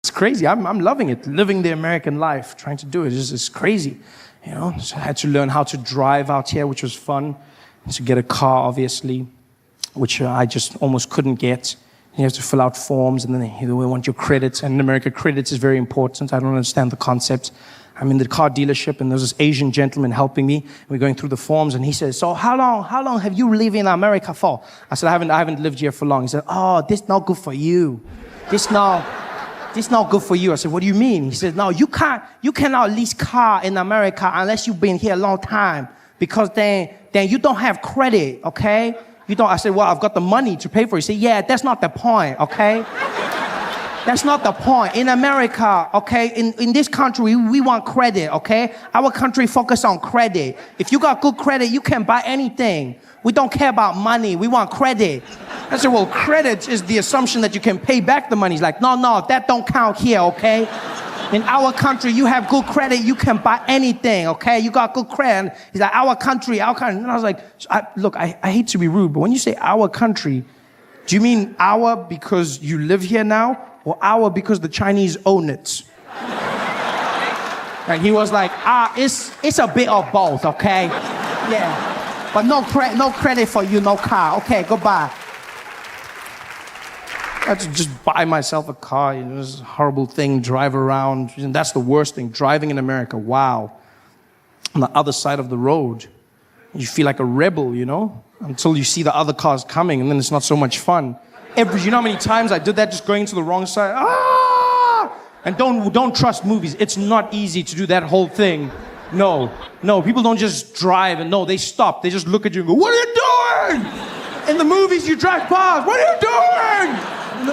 It's crazy. I'm loving it. Living the American life, trying to do it. It's crazy. You know, so I had to learn how to drive out here, which was fun. To get a car, obviously, which I just almost couldn't get. You have to fill out forms, and then they want your credits. And in America, credits is very important. I don't understand the concept. I'm in the car dealership, and there's this Asian gentleman helping me. We're going through the forms, and he says, "So how long have you lived in America for?" I said, I haven't lived here for long. He said, "Oh, this not good for you. This not good for you." I said, "What do you mean?" He said, "No, you cannot lease car in America unless you've been here a long time, because then you don't have credit, okay? You don't." I said, "Well, I've got the money to pay for it." He said, "Yeah, that's not the point, okay? That's not the point. In America, okay, in this country, we want credit, okay? Our country focus on credit. If you got good credit, you can buy anything. We don't care about money. We want credit." I said, "Well, credit is the assumption that you can pay back the money." He's like, no, that don't count here, okay? In our country, you have good credit, you can buy anything, okay? You got good credit. He's like, our country. And I was like, look, I hate to be rude, but when you say our country, do you mean our because you live here now, or our because the Chinese own it? And he was like, it's a bit of both, okay? Yeah, but no credit for you, no car. Okay, goodbye. I had to just buy myself a car. You know, it's a horrible thing, drive around. And that's the worst thing, driving in America. Wow. On the other side of the road, you feel like a rebel, you know, until you see the other cars coming, and then it's not so much fun. You know how many times I did that, just going to the wrong side? And don't trust movies. It's not easy to do that whole thing. No, people don't just drive and they stop. They just look at you and go, "What are you doing?" In the movies, you drive past. "What are you doing?"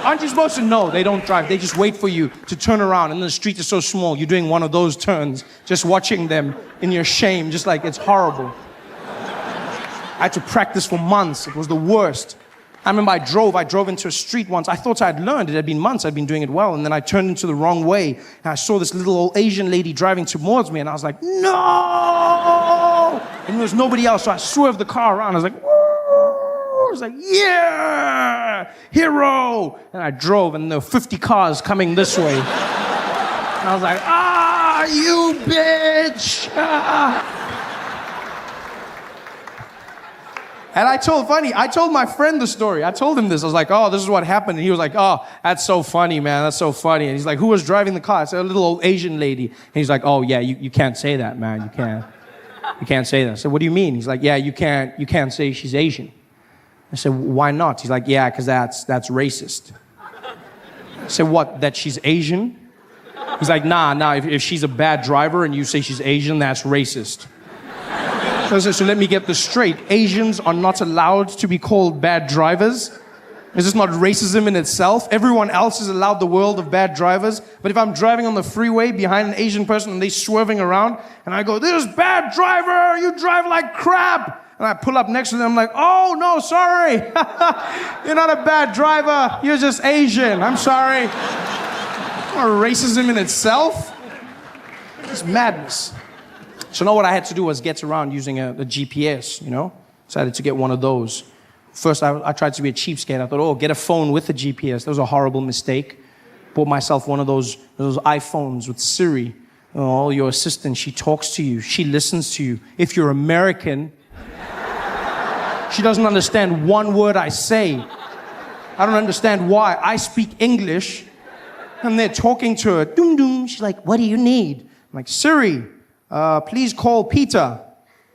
Aren't you supposed to know? They don't drive. They just wait for you to turn around, and the street is so small. You're doing one of those turns, just watching them in your shame, just like it's horrible. I had to practice for months. It was the worst. I remember I drove into a street once. I thought I'd learned. It had been months. I'd been doing it well. And then I turned into the wrong way. And I saw this little old Asian lady driving towards me. And I was like, "No!" And there was nobody else. So I swerved the car around. I was like, "Whoa!" I was like, "Yeah! Hero!" And I drove, and there were 50 cars coming this way. And I was like, "You bitch!" And I told my friend the story. I told him this. I was like, "Oh, this is what happened." And he was like, "Oh, that's so funny, man. That's so funny." And he's like, "Who was driving the car?" I said, "A little old Asian lady." And he's like, "Oh, yeah, you can't say that, man. You can't say that." I said, "What do you mean?" He's like, "Yeah, you can't say she's Asian." I said, "Why not?" He's like, "Yeah, because that's racist." I said, "What, that she's Asian?" He's like, nah, if she's a bad driver and you say she's Asian, that's racist. So let me get this straight. Asians are not allowed to be called bad drivers? Is this not racism in itself? Everyone else is allowed the world of bad drivers. But if I'm driving on the freeway behind an Asian person and they're swerving around, and I go, "This bad driver, you drive like crap." And I pull up next to them, I'm like, "Oh, no, sorry. You're not a bad driver. You're just Asian. I'm sorry." Or racism in itself? It's madness. So now what I had to do was get around using a GPS, you know? Decided to get one of those. First, I tried to be a cheapskate. I thought, get a phone with a GPS. That was a horrible mistake. Bought myself one of those iPhones with Siri. Oh, your assistant, she talks to you. She listens to you. If you're American, she doesn't understand one word I say. I don't understand why. I speak English, and they're talking to her. Doom, doom. She's like, "What do you need?" I'm like, "Siri, please call Peter."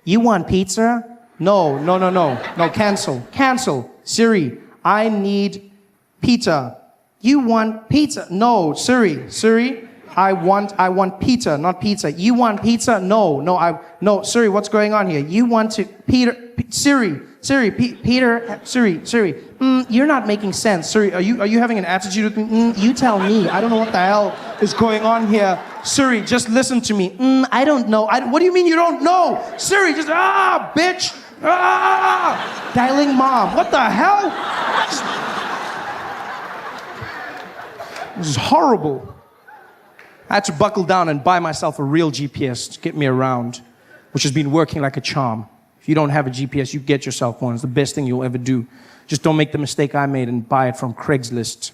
"You want pizza?" No, cancel. "Siri, I need pizza." "You want pizza?" "No, Siri, I want pizza, not pizza." "You want pizza?" No, Siri, what's going on here?" "You want to, Siri, Siri, you're not making sense. Siri, are you having an attitude with me? You tell me. I don't know what the hell is going on here. Siri, just listen to me. I don't know. What do you mean you don't know? Siri, just, bitch. Dialing mom. What the hell? This is horrible. I had to buckle down and buy myself a real GPS to get me around, which has been working like a charm. If you don't have a GPS, you get yourself one. It's the best thing you'll ever do. Just don't make the mistake I made and buy it from Craigslist.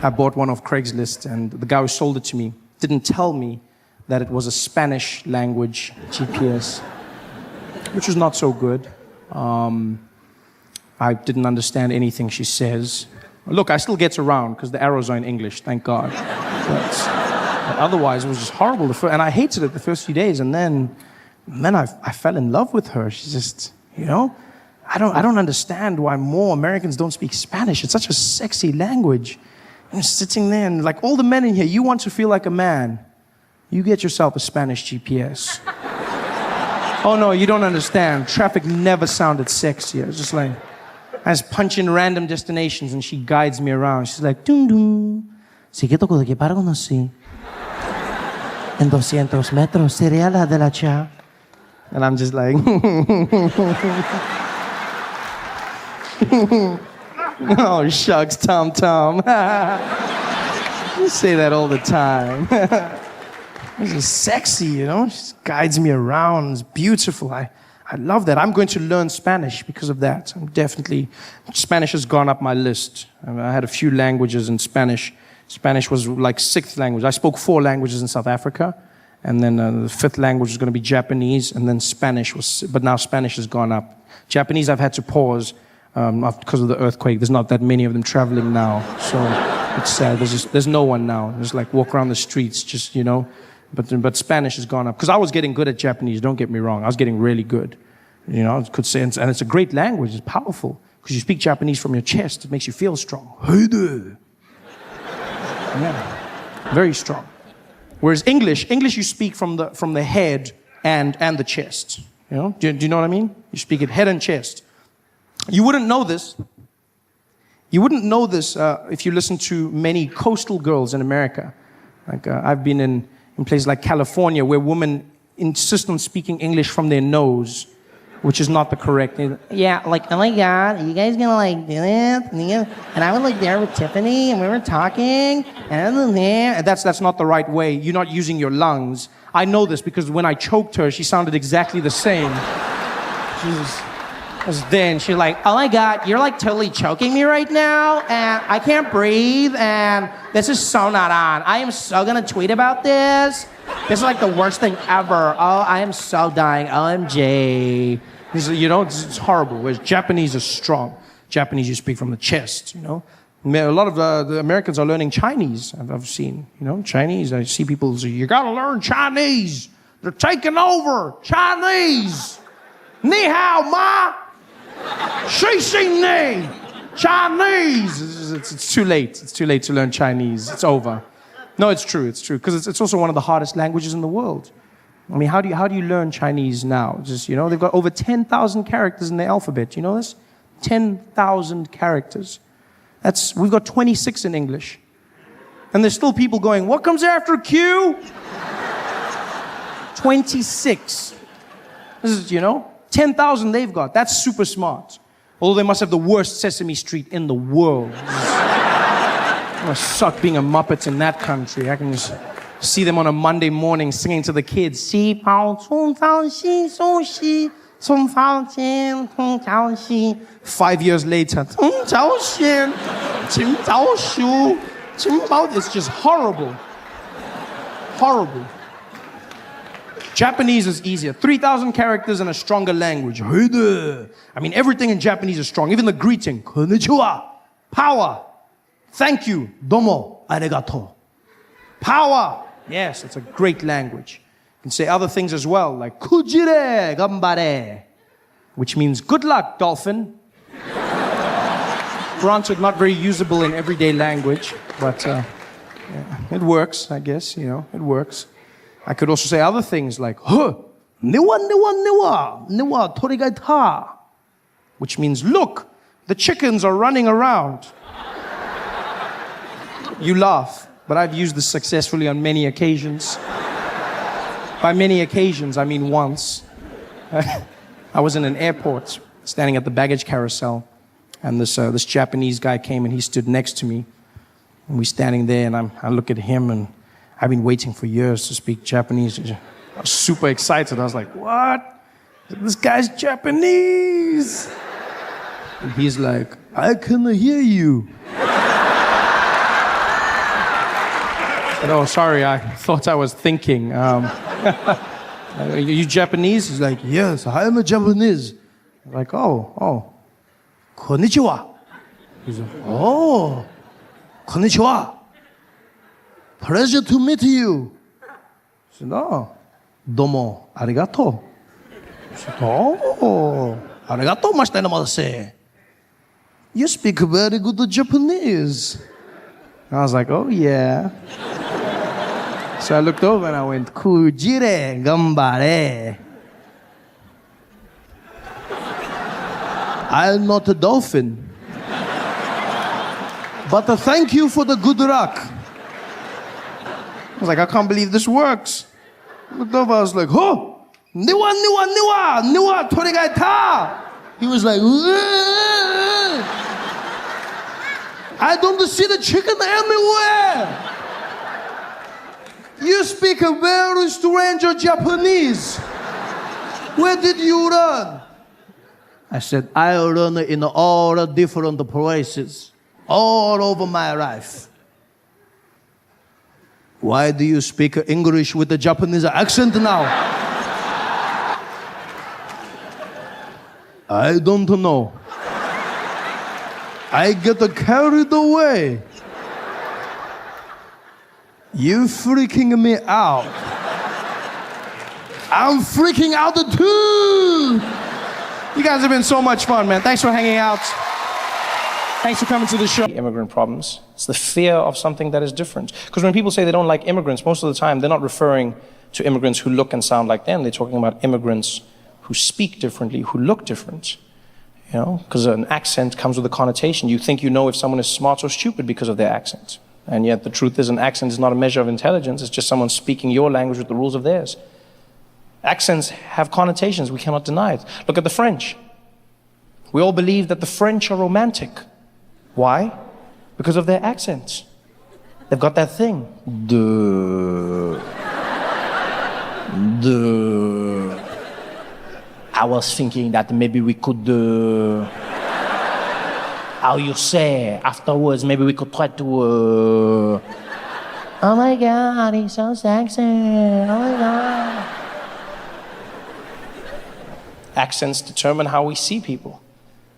I bought one off Craigslist, and the guy who sold it to me didn't tell me that it was a Spanish language GPS, which was not so good. I didn't understand anything she says. Look, I still get around because the arrows are in English, thank God. But otherwise, it was just horrible. And I hated it the first few days, and then I fell in love with her. She's just, I don't understand why more Americans don't speak Spanish. It's such a sexy language. I'm sitting there, and like all the men in here, you want to feel like a man. You get yourself a Spanish GPS. Oh no, you don't understand. Traffic never sounded sexier. It's just like, I just punch in random destinations and she guides me around. She's like, dun dun. Sigue toco de que para conocí. En 200 metros sería la de la cha. And I'm just like, oh shucks, Tom Tom. You say that all the time. This is sexy, She just guides me around. It's beautiful. I love that. I'm going to learn Spanish because of that. Spanish has gone up my list. I had a few languages in Spanish. Spanish was like 6th language. I spoke 4 languages in South Africa. And then the 5th language was going to be Japanese. And then Spanish but now Spanish has gone up. Japanese I've had to pause because of the earthquake. There's not that many of them traveling now. So it's sad. There's no one now. Just like walk around the streets, just, But Spanish has gone up. Because I was getting good at Japanese, don't get me wrong. I was getting really good. I could say, and it's a great language. It's powerful. Because you speak Japanese from your chest. It makes you feel strong. Hey there. Yeah. Very strong. Whereas English you speak from the head and the chest. Do you know what I mean? You speak it head and chest. You wouldn't know this. If you listen to many coastal girls in America. Like I've been in places like California where women insist on speaking English from their nose, which is not the correct. Yeah, like, oh my God, are you guys gonna like do this? And I was like there with Tiffany, and we were talking, and that's not the right way. You're not using your lungs. I know this because when I choked her, she sounded exactly the same. Then she's like, oh my God, you're like totally choking me right now, and I can't breathe, and this is so not on. I am so gonna tweet about this. This is like the worst thing ever. Oh, I am so dying. OMG. It's horrible. Whereas Japanese is strong. Japanese, you speak from the chest, A lot of the Americans are learning Chinese, I've seen. Chinese, I see people say, you gotta learn Chinese. They're taking over. Chinese. Ni hao ma. Shi xing ni. Chinese. It's too late. It's too late to learn Chinese. It's over. No, it's true. Because it's also one of the hardest languages in the world. I mean, how do you learn Chinese now? Just, they've got over 10,000 characters in the alphabet. You know this? 10,000 characters. We've got 26 in English. And there's still people going, what comes after Q? 26. This is, 10,000 they've got. That's super smart. Although they must have the worst Sesame Street in the world. It must suck being a Muppet in that country. I can just see them on a Monday morning singing to the kids. 5 years later. It's just horrible. Horrible. Japanese is easier. 3,000 characters and a stronger language. I mean, everything in Japanese is strong. Even the greeting. Konnichiwa. Power. Thank you. Domo. Arigato. Power. Yes, it's a great language. You can say other things as well, like kujire gambare, which means good luck, dolphin. Granted, not very usable in everyday language, but it works, I guess, it works. I could also say other things like, niwa torigaita, which means, look, the chickens are running around. You laugh, but I've used this successfully on many occasions. By many occasions, I mean once. I was in an airport, standing at the baggage carousel, and this Japanese guy came and he stood next to me. And we're standing there, and I look at him, and I've been waiting for years to speak Japanese. I was super excited. I was like, what? This guy's Japanese. And he's like, I can hear you. said, oh, sorry, I thought I was thinking. Are you Japanese? He's like, yes, I am a Japanese. I'm like, oh, konnichiwa. He's like, oh, konnichiwa. Pleasure to meet you. I said, oh, domo arigato. I said, oh, arigato gozaimashita. You speak very good Japanese. I was like, oh yeah. So I looked over and I went, kujire gambare. I'm not a dolphin. But thank you for the good luck. I was like, I can't believe this works. I looked over, I was like, oh, niwa, torigaita. He was like, I don't see the chicken anywhere. You speak a very strange Japanese. Where did you learn? I said, I learned in all different places, all over my life. Why do you speak English with a Japanese accent now? I don't know. I get carried away. You freaking me out. I'm freaking out too. You guys have been so much fun, man. Thanks for hanging out. Thanks for coming to the show. Immigrant problems. It's the fear of something that is different. Because when people say they don't like immigrants, most of the time they're not referring to immigrants who look and sound like them. They're talking about immigrants who speak differently, who look different. You know, because an accent comes with a connotation. You think you know if someone is smart or stupid because of their accent. And yet the truth is an accent is not a measure of intelligence. It's just someone speaking your language with the rules of theirs. Accents have connotations. We cannot deny it. Look at the French. We all believe that the French are romantic. Why? Because of their accents. They've got that thing. I was thinking that maybe we could, how you say, afterwards, maybe we could try to, oh my God, he's so sexy, oh my God. Accents determine how we see people.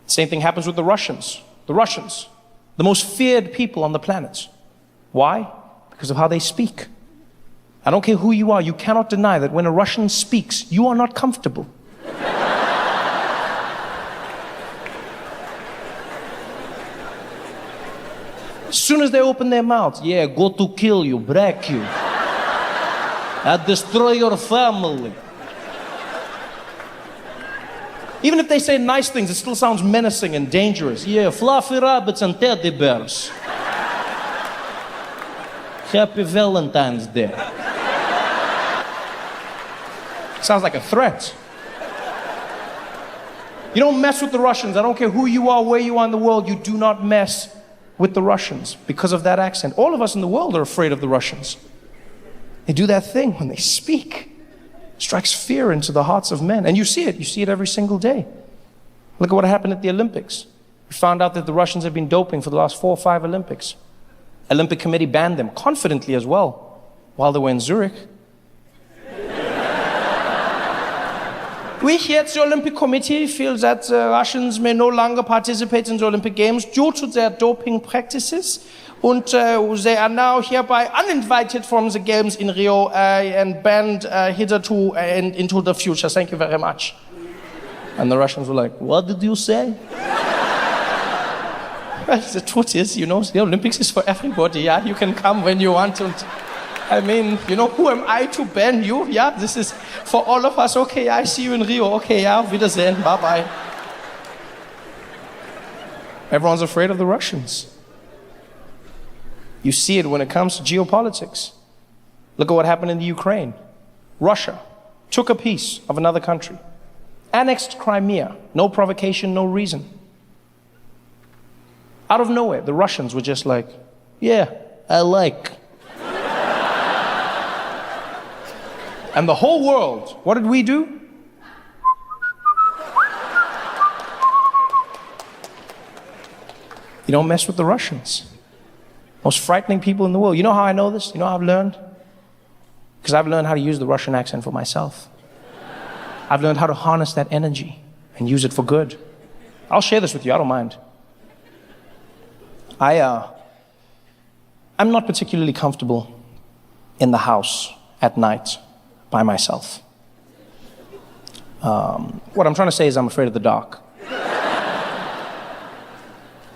Same thing happens with the Russians. The Russians, the most feared people on the planet. Why? Because of how they speak. I don't care who you are, you cannot deny that when a Russian speaks, you are not comfortable. As soon as they open their mouths, yeah, go to kill you, break you. I destroy your family. Even if they say nice things, it still sounds menacing and dangerous. Yeah, fluffy rabbits and teddy bears. Happy Valentine's Day. Sounds like a threat. You don't mess with the Russians. I don't care who you are, where you are in the world, you do not mess with the Russians because of that accent. All of us in the world are afraid of the Russians. They do that thing when they speak. It strikes fear into the hearts of men. And you see it every single day. Look at what happened at the Olympics. We found out that the Russians have been doping for the last 4 or 5 Olympics. Olympic Committee banned them, confidently as well, while they were in Zurich. We here at the Olympic Committee feel that Russians may no longer participate in the Olympic Games due to their doping practices. And they are now hereby uninvited from the Games in Rio and banned hitherto and into the future. Thank you very much. And the Russians were like, what did you say? Well, the truth is, you know, the Olympics is for everybody, yeah? You can come when you want to. I mean, you know, who am I to ban you? Yeah, this is for all of us. Okay, I see you in Rio. Okay, yeah, Wiedersehen, bye-bye. Everyone's afraid of the Russians. You see it when it comes to geopolitics. Look at what happened in the Ukraine. Russia took a piece of another country, annexed Crimea, no provocation, no reason. Out of nowhere, the Russians were just like, yeah, I like. And the whole world, what did we do? You don't mess with the Russians. Most frightening people in the world. You know how I know this? You know how I've learned? Because I've learned how to use the Russian accent for myself. I've learned how to harness that energy and use it for good. I'll share this with you, I don't mind. I'm not particularly comfortable in the house at night by myself. What I'm trying to say is I'm afraid of the dark.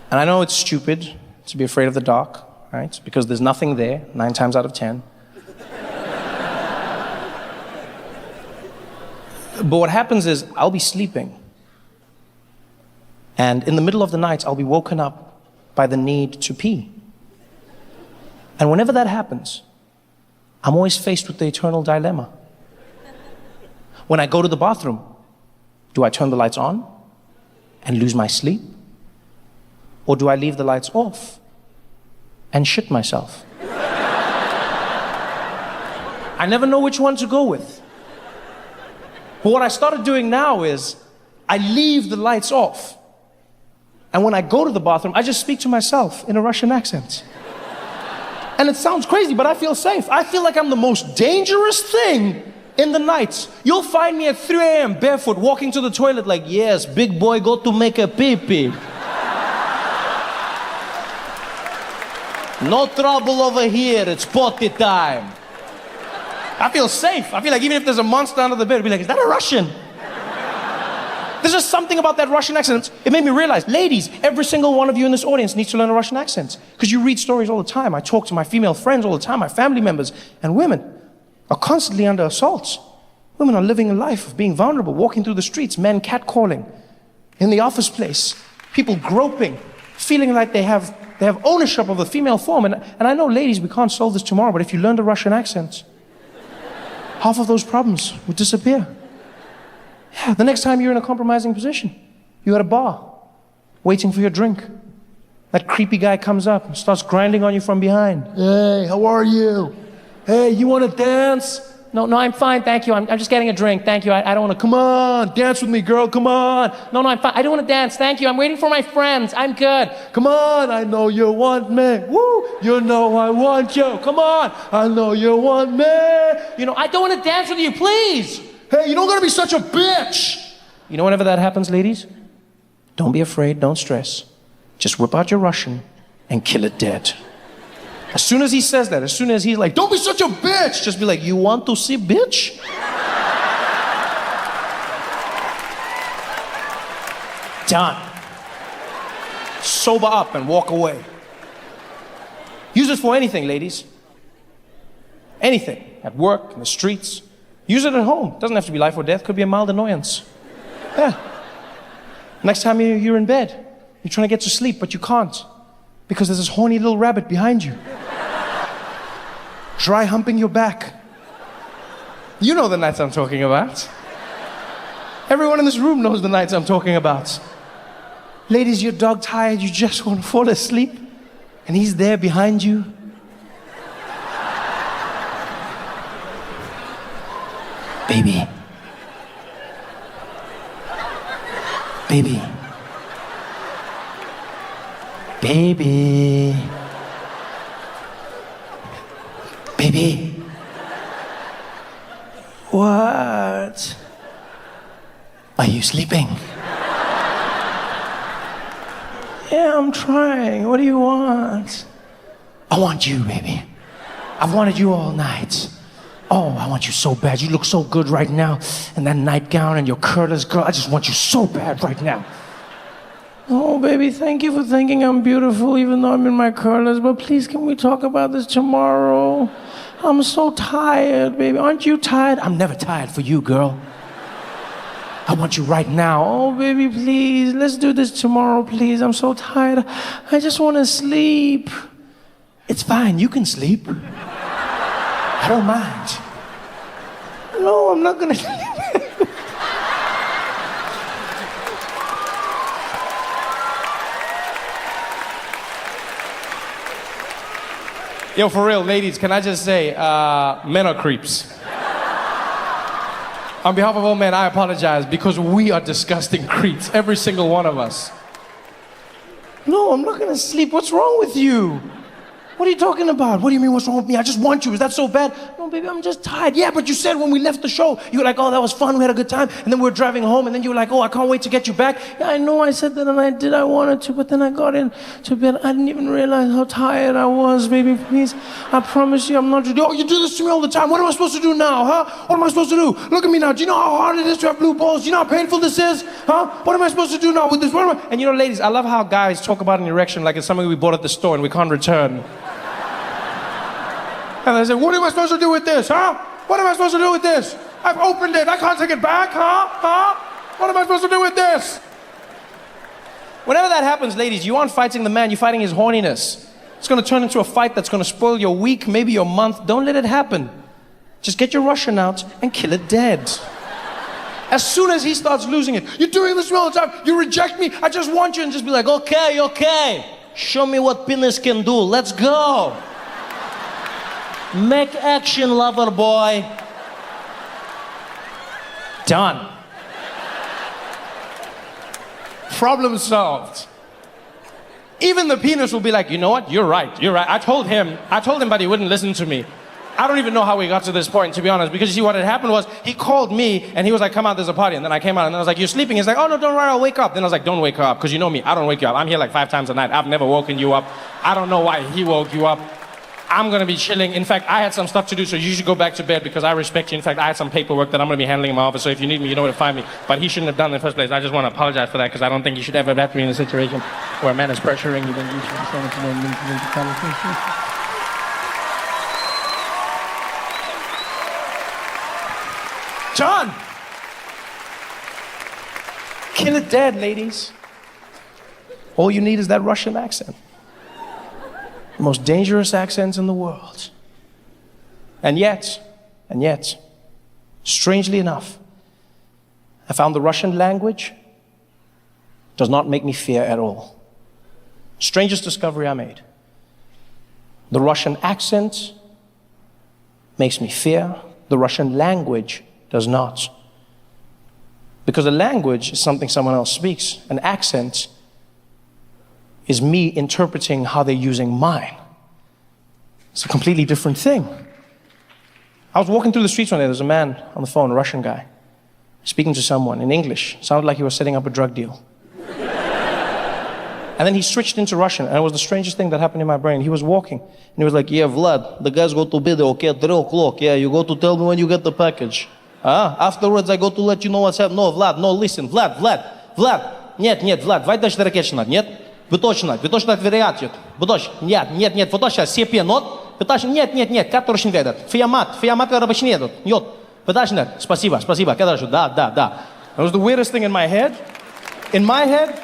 And I know it's stupid to be afraid of the dark, right? Because there's nothing there, 9 times out of 10. But what happens is I'll be sleeping, and in the middle of the night I'll be woken up by the need to pee. And whenever that happens, I'm always faced with the eternal dilemma. When I go to the bathroom, do I turn the lights on and lose my sleep? Or do I leave the lights off and shit myself? I never know which one to go with. But what I started doing now is I leave the lights off. And when I go to the bathroom, I just speak to myself in a Russian accent. And it sounds crazy, but I feel safe. I feel like I'm the most dangerous thing in the night. You'll find me at 3 a.m. barefoot walking to the toilet like, yes, big boy, go to make a pee-pee. No trouble over here, it's potty time. I feel safe. I feel like even if there's a monster under the bed, I'll be like, is that a Russian? There's just something about that Russian accent. It made me realize, ladies, every single one of you in this audience needs to learn a Russian accent. Because you read stories all the time. I talk to my female friends all the time, my family members, and women are constantly under assault. Women are living a life of being vulnerable, walking through the streets, men catcalling, in the office place, people groping, feeling like they have ownership of the female form. And I know, ladies, we can't solve this tomorrow, but if you learn the Russian accent, half of those problems would disappear. Yeah, the next time you're in a compromising position, you're at a bar, waiting for your drink. That creepy guy comes up and starts grinding on you from behind. Hey, how are you? Hey, you want to dance? No, I'm fine, thank you. I'm just getting a drink, thank you. I don't want to. Come on, dance with me, girl, come on. No, I'm fine. I don't want to dance, thank you. I'm waiting for my friends. I'm good. Come on, I know you want me. Woo, you know I want you. Come on, I know you want me. You know, I don't want to dance with you, please. Hey, you don't got to be such a bitch. You know, whenever that happens, ladies, don't be afraid, don't stress. Just whip out your Russian and kill it dead. As soon as he says that, as soon as he's like, don't be such a bitch, just be like, you want to see bitch? Done. Sober up and walk away. Use it for anything, ladies. Anything. At work, in the streets. Use it at home. Doesn't have to be life or death. Could be a mild annoyance. Yeah. Next time you're in bed, you're trying to get to sleep, but you can't. Because there's this horny little rabbit behind you. Dry humping your back. You know the nights I'm talking about. Everyone in this room knows the nights I'm talking about. Ladies, you're dog tired, you just want to fall asleep, and he's there behind you. Baby. Baby. Baby. Baby. What? Are you sleeping? Yeah, I'm trying. What do you want? I want you, baby. I've wanted you all night. Oh, I want you so bad. You look so good right now. And that nightgown and your curlers, girl, I just want you so bad right now. Oh, baby, thank you for thinking I'm beautiful, even though I'm in my curlers. But please, can we talk about this tomorrow? I'm so tired, baby. Aren't you tired? I'm never tired for you, girl. I want you right now. Oh, baby, please, let's do this tomorrow, please. I'm so tired. I just want to sleep. It's fine, you can sleep. I don't mind. No, I'm not gonna sleep. Yo, for real, ladies, can I just say, men are creeps. On behalf of all men, I apologize because we are disgusting creeps, every single one of us. No, I'm not gonna sleep. What's wrong with you? What are you talking about? What do you mean, what's wrong with me? I just want you. Is that so bad? No, baby, I'm just tired. Yeah, but you said when we left the show, you were like, oh, that was fun. We had a good time. And then we were driving home. And then you were like, oh, I can't wait to get you back. Yeah, I know I said that and I did. I wanted to. But then I got into bed. I didn't even realize how tired I was, baby. Please, I promise you I'm not. Oh, you do this to me all the time. What am I supposed to do now, huh? What am I supposed to do? Look at me now. Do you know how hard it is to have blue balls? Do you know how painful this is? Huh? What am I supposed to do now with this? What am I? And you know, ladies, I love how guys talk about an erection like it's something we bought at the store and we can't return. And they say, what am I supposed to do with this, huh? What am I supposed to do with this? I've opened it, I can't take it back, huh? What am I supposed to do with this? Whenever that happens, ladies, you aren't fighting the man, you're fighting his horniness. It's gonna turn into a fight that's gonna spoil your week, maybe your month. Don't let it happen. Just get your Russian out and kill it dead. As soon as he starts losing it, you're doing this all the time, you reject me, I just want you, and just be like, okay, show me what penis can do, let's go. Make action, lover boy. Done. Problem solved. Even the penis will be like, you know what? You're right. I told him, but he wouldn't listen to me. I don't even know how we got to this point, to be honest, because you see what had happened was he called me and he was like, come out, there's a party. And then I came out and I was like, you're sleeping. He's like, oh no, don't worry, I'll wake up. Then I was like, don't wake her up, because you know me, I don't wake you up. I'm here like 5 times a night. I've never woken you up. I don't know why he woke you up. I'm gonna be chilling. In fact, I had some stuff to do, so you should go back to bed because I respect you. In fact, I had some paperwork that I'm gonna be handling in my office, so if you need me, you know where to find me. But he shouldn't have done it in the first place. I just want to apologize for that because I don't think you should ever have to be in a situation where a man is pressuring you. Then you should understand the conversation. John! Kill it dead, ladies. All you need is that Russian accent. The most dangerous accents in the world. And yet, strangely enough, I found the Russian language does not make me fear at all. Strangest discovery I made. The Russian accent makes me fear. The Russian language does not. Because a language is something someone else speaks. An accent is me interpreting how they're using mine. It's a completely different thing. I was walking through the streets one day, there's a man on the phone, a Russian guy, speaking to someone in English. Sounded like he was setting up a drug deal. And then he switched into Russian, and it was the strangest thing that happened in my brain. He was walking, and he was like, yeah, Vlad, the guys go to bed, okay, at 3 o'clock. Yeah, you go to tell me when you get the package. Afterwards, I go to let you know what's happening. No, Vlad, no, listen, Vlad. Нет, Vlad, vai дальше ракетчина, нет? Вы точно отверяете. Вы точно, нет, вы точно, сепе, нот? Вы точно, нет, который не ведет. Фиамат, когда обычно едут. Нет, вы точно, спасибо, когда же, да. That was the weirdest thing in my head. In my head,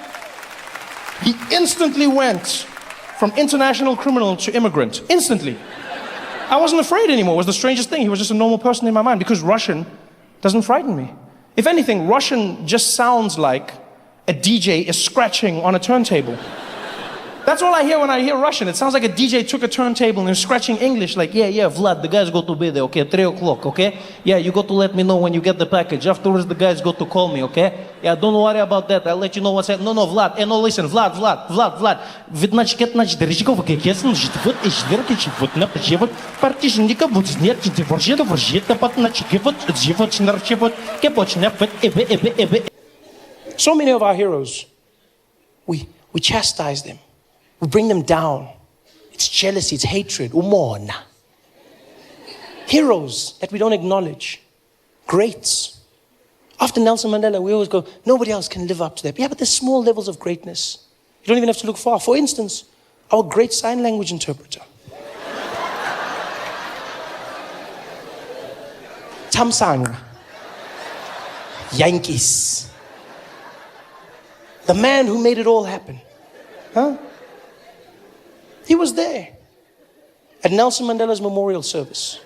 he instantly went from international criminal to immigrant. Instantly. I wasn't afraid anymore. It was the strangest thing. He was just a normal person in my mind because Russian doesn't frighten me. If anything, Russian just sounds like a DJ is scratching on a turntable. That's all I hear when I hear Russian. It sounds like a DJ took a turntable and is scratching English like, yeah, Vlad, the guys go to bed, okay, 3 o'clock, okay? Yeah, you got to let me know when you get the package. Afterwards, the guys got to call me, okay? Yeah, don't worry about that. I'll let you know what's happening. No, Vlad, no, listen, Vlad. Ведь значит, дорожкова, как я значит, вот и жверкичи, вот на вот партишника, вот нет, воржета, вот значит, вот снарче, вот кепочня, вот эбе. So many of our heroes, we chastise them. We bring them down. It's jealousy, it's hatred. Umona. Heroes that we don't acknowledge. Greats. After Nelson Mandela, we always go, nobody else can live up to that. Yeah, but there's small levels of greatness. You don't even have to look far. For instance, our great sign language interpreter. Tamsang. Yankees. The man who made it all happen. Huh? He was there at Nelson Mandela's memorial service.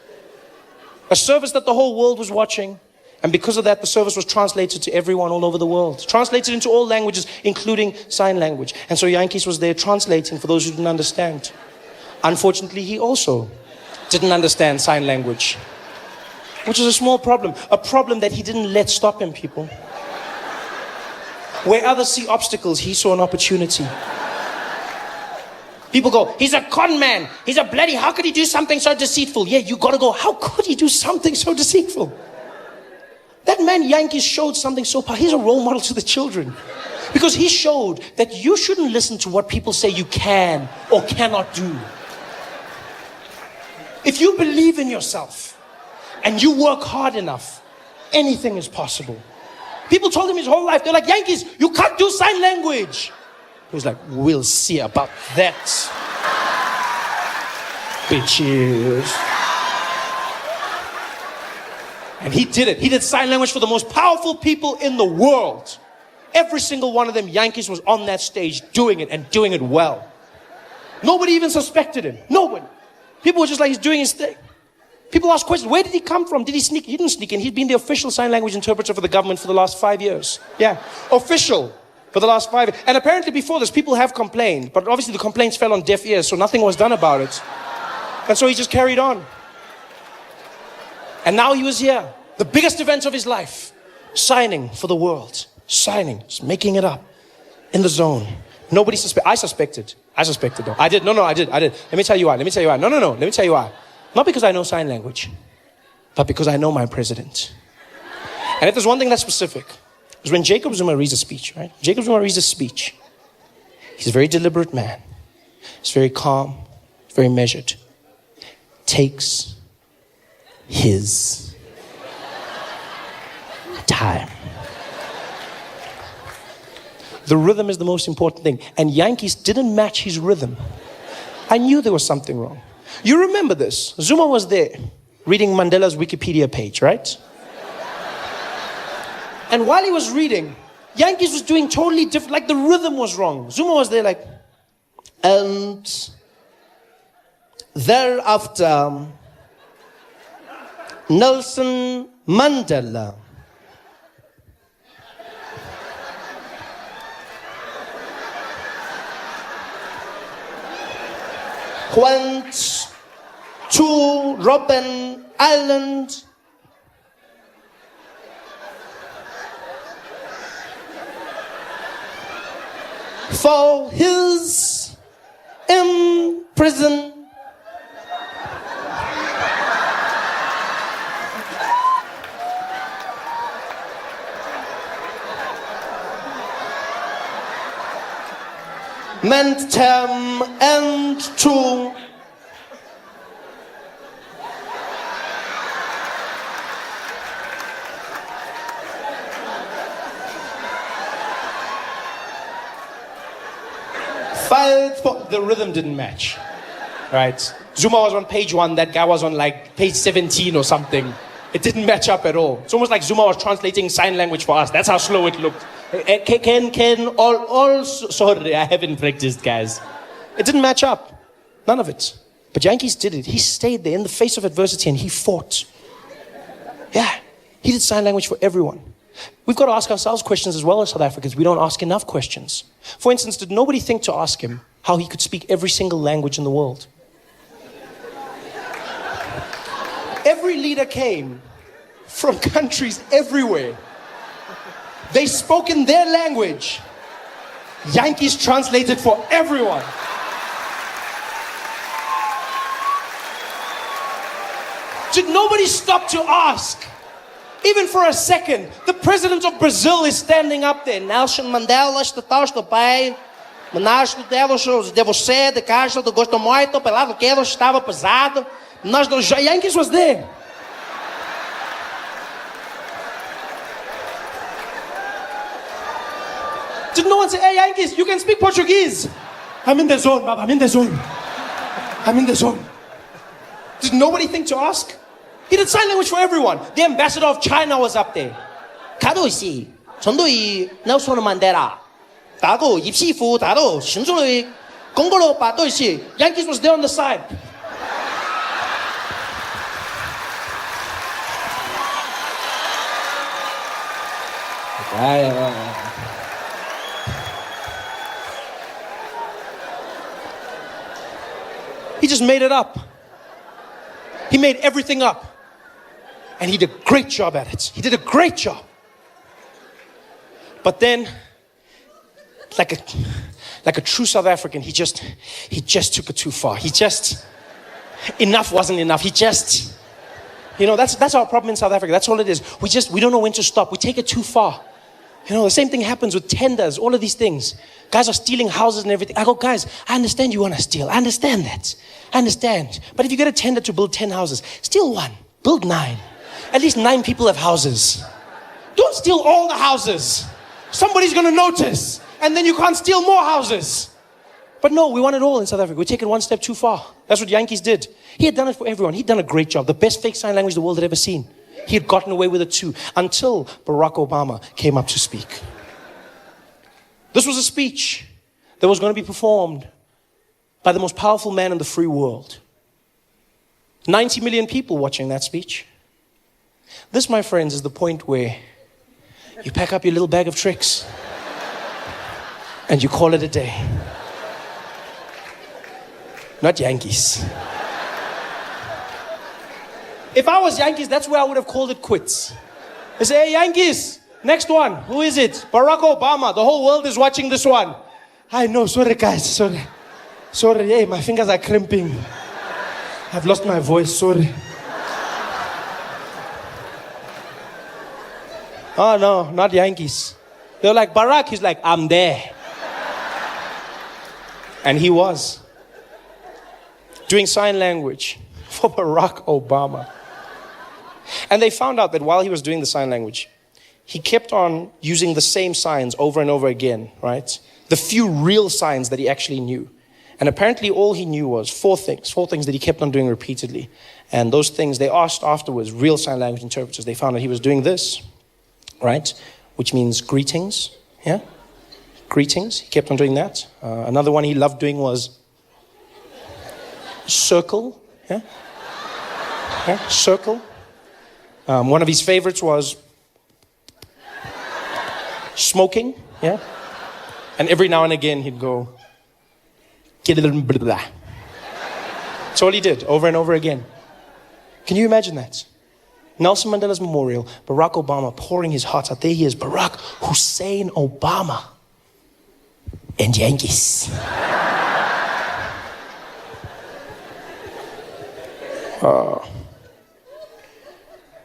A service that the whole world was watching. And because of that, the service was translated to everyone all over the world. Translated into all languages, including sign language. And so Yankees was there translating for those who didn't understand. Unfortunately, he also didn't understand sign language. Which is a small problem. A problem that he didn't let stop him, people. Where others see obstacles, he saw an opportunity. People go, he's a con man. He's a bloody, how could he do something so deceitful? Yeah, you gotta go, how could he do something so deceitful? That man Yankees showed something so powerful. He's a role model to the children. Because he showed that you shouldn't listen to what people say you can or cannot do. If you believe in yourself and you work hard enough, anything is possible. People told him his whole life, they're like, Yankees, you can't do sign language. He was like, we'll see about that. Bitches. And he did it. He did sign language for the most powerful people in the world. Every single one of them, Yankees was on that stage doing it and doing it well. Nobody even suspected him. Nobody. People were just like, he's doing his thing. People ask questions. Where did he come from? Did he sneak? He didn't sneak in. He's been the official sign language interpreter for the government for the last 5 years. Yeah. Official. For the last 5 years. And apparently before this, people have complained. But obviously the complaints fell on deaf ears, so nothing was done about it. And so he just carried on. And now he was here. The biggest event of his life. Signing for the world. Signing. Just making it up. In the zone. Nobody suspected. I suspected though. I did. No, I did. Let me tell you why. No. Let me tell you why. Not because I know sign language. But because I know my president. And if there's one thing that's specific. Is when Jacob Zuma reads a speech, right? Jacob Zuma reads a speech. He's a very deliberate man. He's very calm, very measured. Takes his time. The rhythm is the most important thing. And Yankees didn't match his rhythm. I knew there was something wrong. You remember this. Zuma was there reading Mandela's Wikipedia page, right? And while he was reading, Yankees was doing totally different, like the rhythm was wrong. Zuma was there like, and thereafter, Nelson Mandela went to Robben Island for his imprisonment. Term and to fight for the rhythm didn't match, right? Zuma was on page 1, that guy was on like page 17 or something. It didn't match up at all. It's almost like Zuma was translating sign language for us. That's how slow it looked. Sorry, I haven't practiced, guys. It didn't match up. None of it. But Yankees did it. He stayed there in the face of adversity and he fought. Yeah. He did sign language for everyone. We've got to ask ourselves questions as well as South Africans. We don't ask enough questions. For instance, did nobody think to ask him how he could speak every single language in the world? Every leader came from countries everywhere. They spoke in their language. Yankees translated for everyone. Did nobody stop to ask? Even for a second. The president of Brazil is standing up there. Nelson Mandela está στο pai. Nós devemos de você, de casa, do gosto muito, pelado que estava pesado. Nós do Yankees was there. Did no one say, hey Yankees, you can speak Portuguese? I'm in the zone, Baba, I'm in the zone. I'm in the zone. Did nobody think to ask? He did sign language for everyone. The ambassador of China was up there. 가도시, 전도이 넬슨 만델라. 다고 입시fu 다도 신주의 공고로 바도시. Yankees was there on the side. He just made it up. He made everything up. And he did a great job at it. He did a great job. But then, like a true South African, he just took it too far. Enough wasn't enough. That's our problem in South Africa. That's all it is. We don't know when to stop. We take it too far. The same thing happens with tenders, all of these things. Guys are stealing houses and everything. I go, guys, I understand you want to steal. I understand that. I understand. But if you get a tender to build 10 houses, steal one, build 9. At least 9 people have houses. Don't steal all the houses. Somebody's going to notice. And then you can't steal more houses. But no, we want it all in South Africa. We take it one step too far. That's what Yankees did. He had done it for everyone. He'd done a great job. The best fake sign language the world had ever seen. He had gotten away with it too. Until Barack Obama came up to speak. This was a speech that was going to be performed by the most powerful man in the free world. 90 million people watching that speech. This, my friends, is the point where you pack up your little bag of tricks and you call it a day. Not Yankees. If I was Yankees, that's where I would have called it quits. I say, hey, Yankees, next one. Who is it? Barack Obama. The whole world is watching this one. I know. Sorry, guys. Sorry. Hey, my fingers are cramping. I've lost my voice. Sorry. Oh, no, not Yankees. They're like, Barack. He's like, I'm there. And he was. Doing sign language for Barack Obama. And they found out that while he was doing the sign language, he kept on using the same signs over and over again, right? The few real signs that he actually knew. And apparently all he knew was 4 things that he kept on doing repeatedly. And those things, they asked afterwards, real sign language interpreters, they found that he was doing this, right? Which means greetings, yeah? Greetings, he kept on doing that. Another one he loved doing was circle, yeah? Circle. One of his favorites was smoking, yeah? And every now and again he'd go, get a little blah, blah. That's all he did, over and over again. Can you imagine that? Nelson Mandela's memorial, Barack Obama pouring his heart out. There he is, Barack Hussein Obama. And Yankees.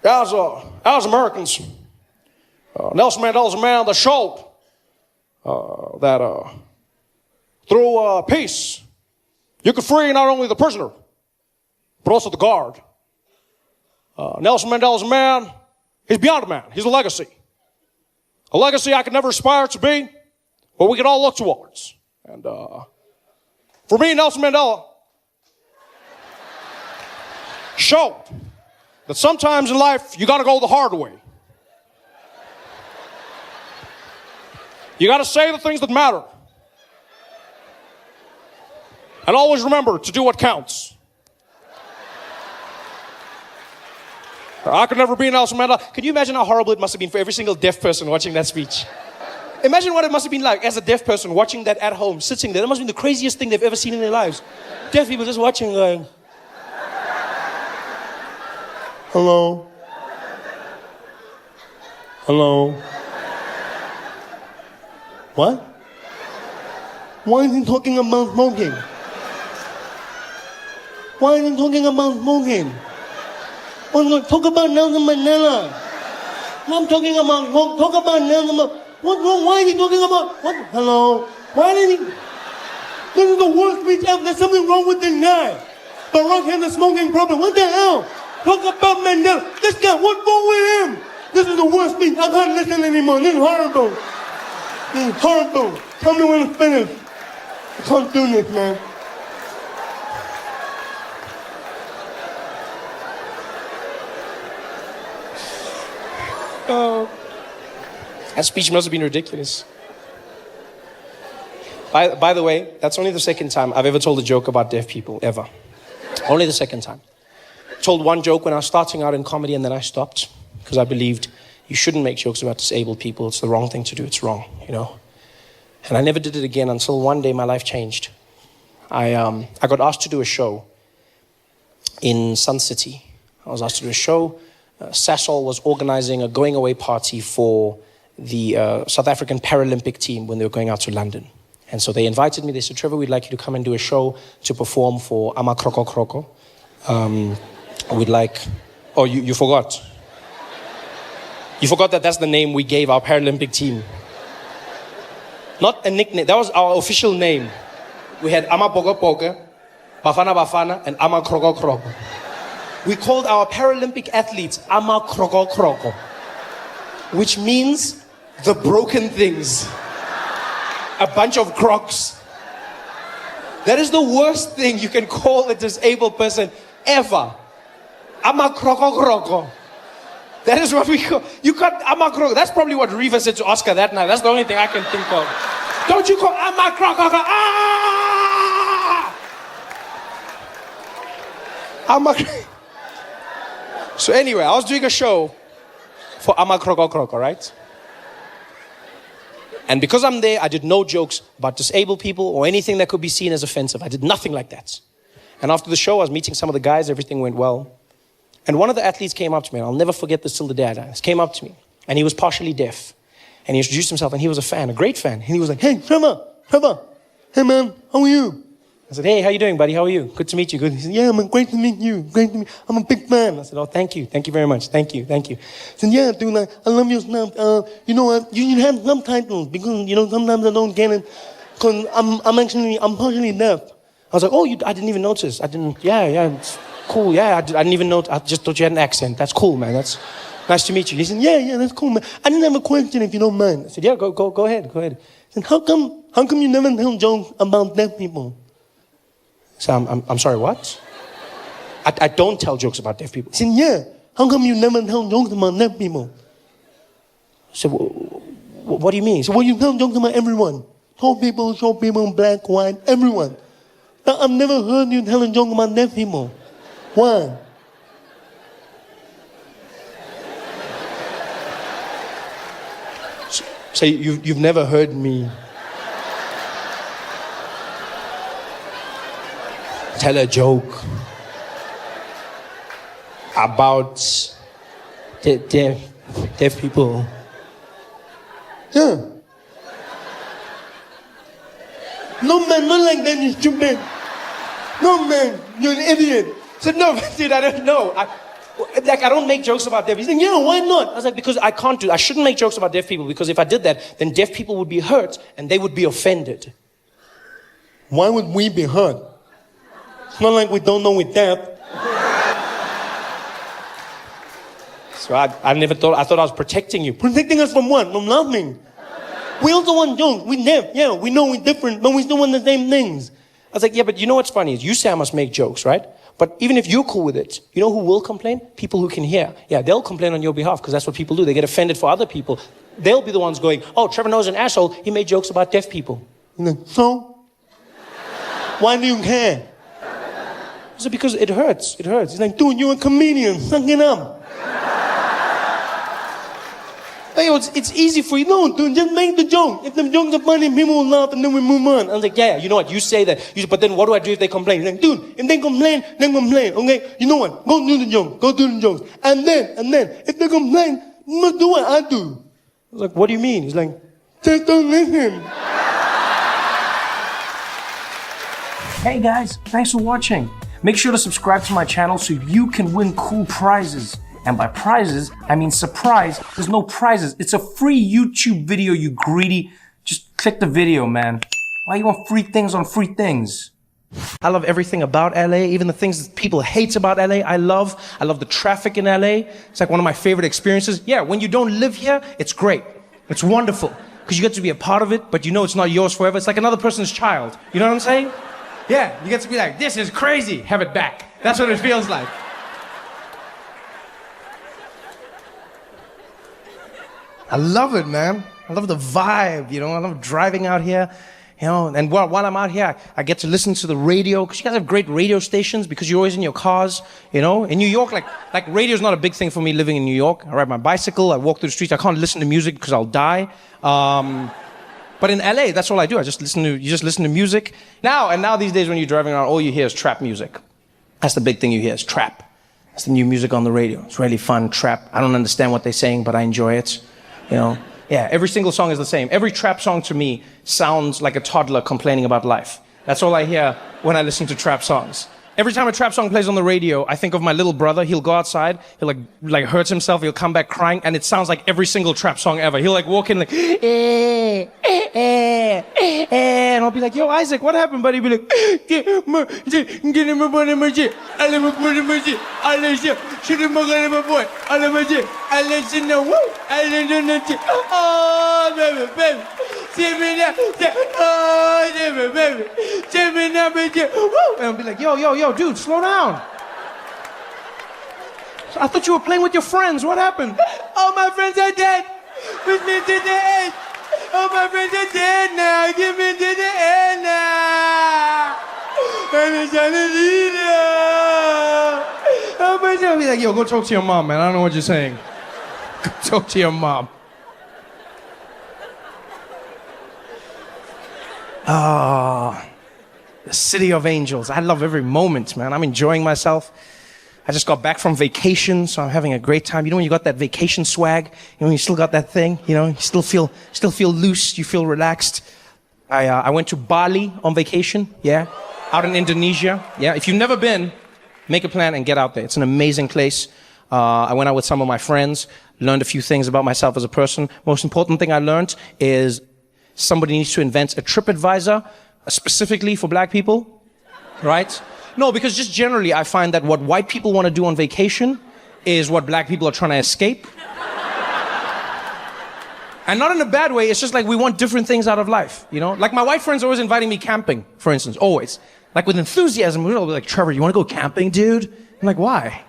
As Americans, Nelson Mandela's a man that showed that through peace, you could free not only the prisoner, but also the guard. Nelson Mandela's a man, he's beyond a man, he's a legacy. A legacy I could never aspire to be, but we can all look towards. And for me, Nelson Mandela showed that sometimes in life, you got to go the hard way. You got to say the things that matter. And always remember to do what counts. I could never be Nelson Mandela. Can you imagine how horrible it must have been for every single deaf person watching that speech? Imagine what it must have been like as a deaf person watching that at home, sitting there. That must have been the craziest thing they've ever seen in their lives. Deaf people just watching going, hello? Hello? What? Why is he talking about smoking? Why is he talking about smoking? I'm going to talk about Nelson Mandela. I'm talking about, talk about Nelson Mandela. What's wrong? Why is he talking about, what? Hello? Why did he? This is the worst speech ever. There's something wrong with this guy. Barack has a smoking problem. What the hell? Talk about Mandela. This guy, what's wrong with him? This is the worst speech. I can't listen anymore. This is horrible. This is horrible. Tell me when it's finished. I can't do this, man. That speech must have been ridiculous. By the way, that's only the second time I've ever told a joke about deaf people, ever. Only the second time. Told one joke when I was starting out in comedy and then I stopped because I believed you shouldn't make jokes about disabled people. It's the wrong thing to do. It's wrong, you know. And I never did it again until one day my life changed. I got asked to do a show in Sun City. I was asked to do a show. Sasol was organizing a going away party for the South African Paralympic team when they were going out to London. And so they invited me. They said, Trevor, we'd like you to come and do a show to perform for Ama Kroko Kroko. We'd like... Oh, you forgot. You forgot that that's the name we gave our Paralympic team. Not a nickname. That was our official name. We had Ama Pogo Pogo, Bafana Bafana, and Ama Kroko Kroko. We called our Paralympic athletes Ama Kroko Kroko, which means the broken things. A bunch of crocs. That is the worst thing you can call a disabled person ever. Ama Kroko Kroko. That is what we call. You got Ama Kroko. That's probably what Riva said to Oscar that night. That's the only thing I can think of. Don't you call Ama Kroko Kroko? Ah! Ama. So anyway, I was doing a show for Ama Kroko Kroko, right? And because I'm there, I did no jokes about disabled people or anything that could be seen as offensive. I did nothing like that. And after the show, I was meeting some of the guys. Everything went well. And one of the athletes came up to me, and I'll never forget this till the day I die. He came up to me, and he was partially deaf. And he introduced himself, and he was a fan, a great fan. And he was like, hey, Trevor, hey, man, how are you? I said, hey, how you doing, buddy? How are you? Good to meet you. Good. He said, yeah, man, great to meet you. Great to meet you. I'm a big fan. I said, oh, thank you. Thank you very much. Thank you. He said, yeah, dude, I love your stuff. You know what? You have subtitles because, sometimes I don't get it because I'm partially deaf. I was like, oh, I didn't even notice. Yeah, it's cool. Yeah, I didn't even know. I just thought you had an accent. That's cool, man. That's nice to meet you. He said, yeah, that's cool, man. I didn't have a question if you don't mind. I said, yeah, go ahead. He said, how come you never tell jokes about deaf people? So I'm sorry, what? I don't tell jokes about deaf people. He said, yeah, how come you never tell jokes about deaf people? I said, what do you mean? He said, well, you tell jokes about everyone. Short people, black, white, everyone. But I've never heard you tell a joke about deaf people. Why? So you've never heard me tell a joke about deaf people? Yeah. No, man, not like that, you stupid. No, man, you're an idiot. I said, no, dude, I don't know. I don't make jokes about deaf people. He said, yeah, why not? I was like, because I shouldn't make jokes about deaf people, because if I did that, then deaf people would be hurt and they would be offended. Why would we be hurt? It's not like we don't know we're deaf. So I thought I was protecting you. Protecting us from what? From laughing. We also want jokes. We're deaf. Yeah, we know we're different, but we still want the same things. I was like, yeah, but you know what's funny is you say I must make jokes, right? But even if you're cool with it, you know who will complain? People who can hear. Yeah, they'll complain on your behalf because that's what people do. They get offended for other people. They'll be the ones going, oh, Trevor Noah's an asshole. He made jokes about deaf people. You're like, so? Why do you care? I said, because it hurts. It hurts. He's like, dude, you're a comedian. Suck it up. Hey, it's easy for you. No, dude, just make the joke. If the jokes are funny, people will laugh and then we move on. I was like, yeah, you know what? You say that. But then what do I do if they complain? He's like, dude, if they complain, then complain. Okay, you know what? Go do the joke. Go do the jokes. And then, if they complain, you must do what I do. I was like, what do you mean? He's like, just don't listen. Hey guys, thanks for watching. Make sure to subscribe to my channel so you can win cool prizes. And by prizes, I mean surprise. There's no prizes. It's a free YouTube video, you greedy. Just click the video, man. Why you want free things on free things? I love everything about LA, even the things that people hate about LA. I love the traffic in LA. It's like one of my favorite experiences. Yeah, when you don't live here, it's great. It's wonderful. Because you get to be a part of it, but you know it's not yours forever. It's like another person's child. You know what I'm saying? Yeah, you get to be like, this is crazy. Have it back. That's what it feels like. I love it, man. I love the vibe, I love driving out here, and while I'm out here, I get to listen to the radio, because you guys have great radio stations, because you're always in your cars, In New York, like radio's not a big thing for me living in New York. I ride my bicycle, I walk through the streets, I can't listen to music because I'll die. But in LA, that's all I do. You just listen to music. Now these days when you're driving around, all you hear is trap music. That's the big thing you hear is trap. That's the new music on the radio. It's really fun, trap. I don't understand what they're saying, but I enjoy it. Yeah, every single song is the same. Every trap song to me sounds like a toddler complaining about life. That's all I hear when I listen to trap songs. Every time a trap song plays on the radio, I think of my little brother. He'll go outside, he'll like hurt himself, he'll come back crying, and it sounds like every single trap song ever. He'll like walk in like, and I'll be like, yo, Isaac, what happened, buddy? He'll be like, and I'll be like, yo, dude, slow down. I thought you were playing with your friends. What happened? All my friends are dead. Push me to the edge. All my friends are dead now. Give me to the end now. I'll be like, yo, go talk to your mom, man. I don't know what you're saying. Go talk to your mom. The city of angels. I love every moment, man. I'm enjoying myself. I just got back from vacation, so I'm having a great time. You know when you got that vacation swag? You know, you still got that thing, you know, you still feel loose, you feel relaxed. I went to Bali on vacation, yeah, out in Indonesia. Yeah, if you've never been, make a plan and get out there. It's an amazing place. I went out with some of my friends, learned a few things about myself as a person. Most important thing I learned is somebody needs to invent a TripAdvisor specifically for black people, right? No, because just generally I find that what white people want to do on vacation is what black people are trying to escape. And not in a bad way, it's just like we want different things out of life, you know? Like my white friends are always inviting me camping, for instance, always. Like with enthusiasm, we're all like, Trevor, you want to go camping, dude? I'm like, why?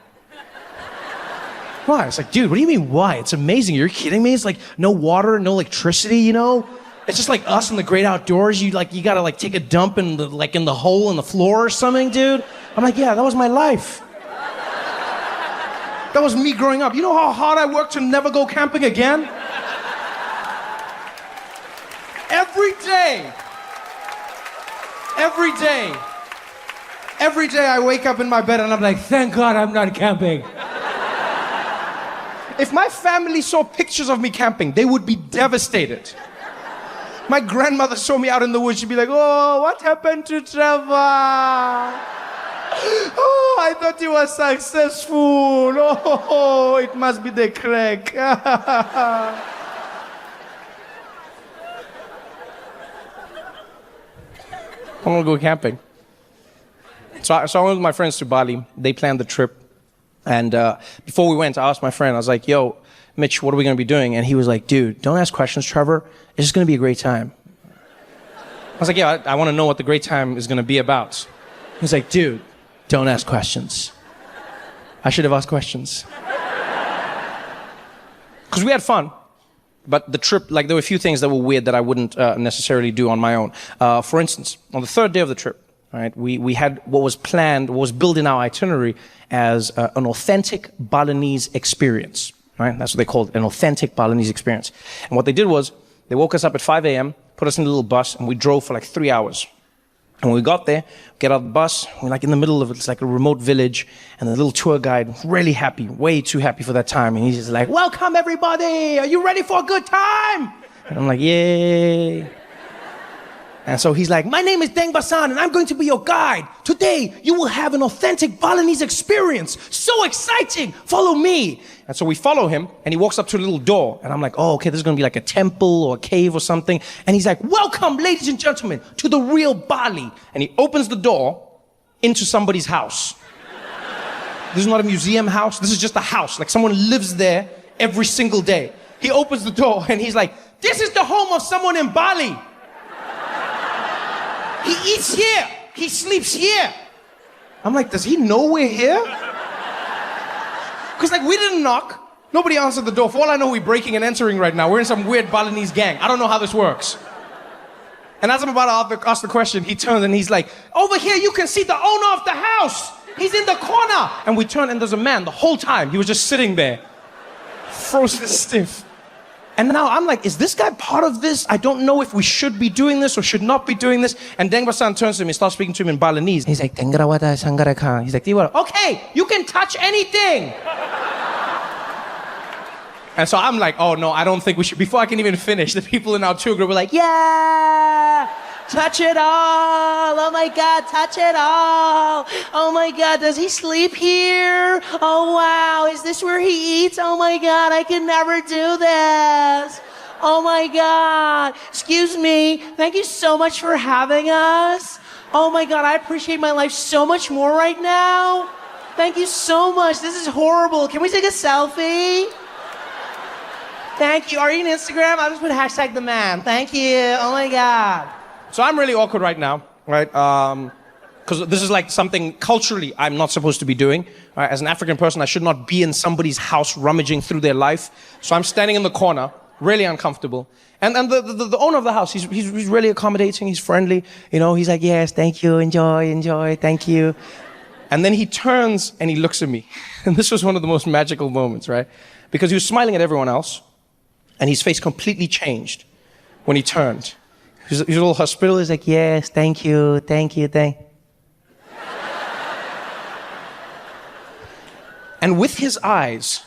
Why? It's like, dude, what do you mean why? It's amazing, you're kidding me? It's like no water, no electricity, you know? It's just like us in the great outdoors. You gotta like take a dump in the hole in the floor or something, dude. I'm like, yeah, that was my life. That was me growing up. You know how hard I worked to never go camping again? Every day I wake up in my bed and I'm like, thank God I'm not camping. If my family saw pictures of me camping, they would be devastated. My grandmother saw me out in the woods. She'd be like, oh, what happened to Trevor? Oh, I thought he was successful. Oh, it must be the crack. I'm gonna go camping. So I went with my friends to Bali. They planned the trip. And before we went, I asked my friend, I was like, yo, Mitch, what are we going to be doing? And he was like, dude, don't ask questions, Trevor. It's just going to be a great time. I was like, yeah, I want to know what the great time is going to be about. He was like, dude, don't ask questions. I should have asked questions. Because we had fun. But the trip, like there were a few things that were weird that I wouldn't necessarily do on my own. For instance, on the third day of the trip, right, we had what was planned, what was built in our itinerary as an authentic Balinese experience. Right? That's what they called an authentic Balinese experience. And what they did was, they woke us up at 5 a.m., put us in a little bus, and we drove for like 3 hours. And when we got there, get out of the bus, we're like in the middle of it, it's like a remote village, and the little tour guide, really happy, way too happy for that time, and he's just like, welcome everybody, are you ready for a good time? And I'm like, yay. And so he's like, my name is Deng Basan, and I'm going to be your guide. Today, you will have an authentic Balinese experience. So exciting! Follow me. And so we follow him, and he walks up to a little door. And I'm like, oh, okay, this is going to be like a temple or a cave or something. And he's like, welcome, ladies and gentlemen, to the real Bali. And he opens the door into somebody's house. This is not a museum house. This is just a house. Like someone lives there every single day. He opens the door, and he's like, this is the home of someone in Bali. He eats here. He sleeps here. I'm like, does he know we're here? Because like we didn't knock. Nobody answered the door. For all I know, we're breaking and entering right now. We're in some weird Balinese gang. I don't know how this works. And as I'm about to ask the question, he turns and he's like, over here you can see the owner of the house. He's in the corner. And we turn and there's a man the whole time. He was just sitting there, frozen stiff. And now I'm like, is this guy part of this? I don't know if we should be doing this or should not be doing this. And Deng Basan turns to him and starts speaking to him in Balinese. He's like, he's like, okay, you can touch anything. And so I'm like, oh no, I don't think we should. Before I can even finish, the people in our tour group were like, yeah, touch it all. Oh my God, touch it all. Oh my God, does he sleep here? Oh wow, is this where he eats? Oh my God, I can never do this. Oh my God, excuse me, thank you so much for having us. Oh my God, I appreciate my life so much more right now. Thank you so much, this is horrible. Can we take a selfie? Thank you. Are you on Instagram? I'll just put hashtag the man. Thank you. Oh my God. So I'm really awkward right now, right? Because this is like something culturally I'm not supposed to be doing. Right? As an African person, I should not be in somebody's house rummaging through their life. So I'm standing in the corner, really uncomfortable. And the owner of the house, he's really accommodating. He's friendly. You know, he's like, yes, thank you. Enjoy. Thank you. And then he turns and he looks at me. And this was one of the most magical moments, right? Because he was smiling at everyone else. And his face completely changed when he turned. He was a little hospitable. He's like, yes, thank you. And with his eyes,